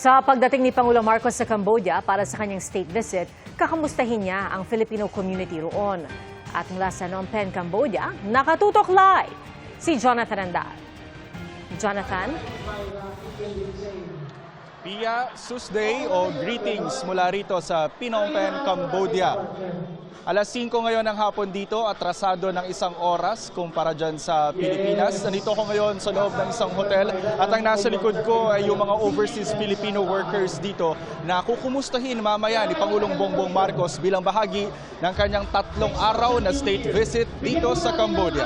Sa pagdating ni Pangulong Marcos sa Cambodia para sa kanyang state visit, kakamustahin niya ang Filipino community roon. At mula sa Phnom Penh, Cambodia, nakatutok live si Jonathan Andal. Jonathan? Pia, Susday o greetings mula rito sa Phnom Penh, Cambodia. Alas 5 ngayon ng hapon dito, atrasado ng 1 oras kumpara dyan sa Pilipinas. Nandito ko ngayon sa loob ng isang hotel at ang nasa likod ko ay yung mga overseas Filipino workers dito na kukumustahin mamaya ni Pangulong Bongbong Marcos bilang bahagi ng kanyang 3 araw na state visit dito sa Cambodia.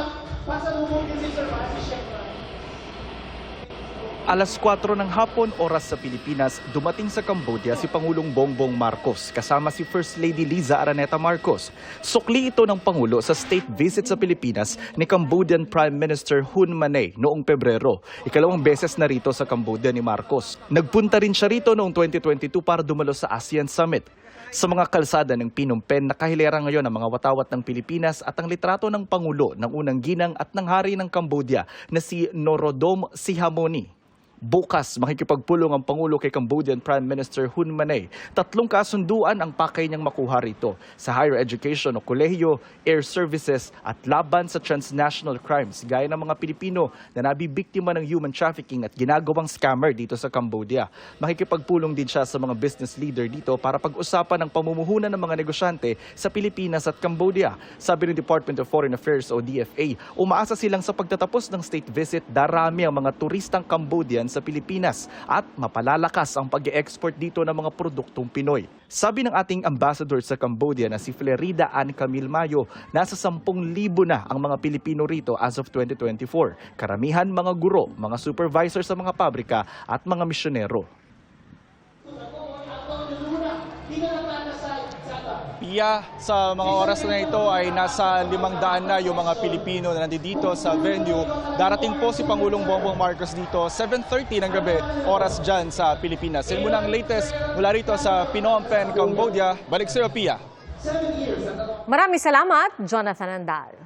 Alas 4 ng hapon, oras sa Pilipinas, dumating sa Cambodia si Pangulong Bongbong Marcos kasama si First Lady Liza Araneta Marcos. Sukli ito ng Pangulo sa state visit sa Pilipinas ni Cambodian Prime Minister Hun Manet noong Pebrero. Ikalawang beses na rito sa Cambodia ni Marcos. Nagpunta rin siya rito noong 2022 para dumalo sa ASEAN Summit. Sa mga kalsada ng Phnom Penh, nakahilera ngayon ang mga watawat ng Pilipinas at ang litrato ng Pangulo ng unang ginang at ng hari ng Cambodia na si Norodom Sihamoni. Bukas, makikipagpulong ang Pangulo kay Cambodian Prime Minister Hun Manet. 3 kasunduan ang pakay niyang makuha rito sa higher education o kolehiyo, air services at laban sa transnational crimes gaya ng mga Pilipino na nabibiktima ng human trafficking at ginagawang scammer dito sa Cambodia. Makikipagpulong din siya sa mga business leader dito para pag-usapan ang pamumuhunan ng mga negosyante sa Pilipinas at Cambodia. Sabi ng Department of Foreign Affairs o DFA, umaasa silang sa pagtatapos ng state visit, darami ang mga turistang Cambodian sa Pilipinas at mapalalakas ang pag-e-export dito ng mga produktong Pinoy. Sabi ng ating ambassador sa Cambodia na si Flerida Ann Camille Mayo, nasa 10,000 na ang mga Pilipino rito as of 2024. Karamihan mga guro, mga supervisor sa mga pabrika at mga misyonero. Pia, sa mga oras na ito ay nasa 500 na yung mga Pilipino na nandito sa venue. Darating po si Pangulong Bongbong Marcos dito 7:30 ng gabi, oras dyan sa Pilipinas. Yan muna ang latest mula rito sa Phnom Penh, Cambodia. Balik sa iyo, Pia. Maraming salamat, Jonathan Andal.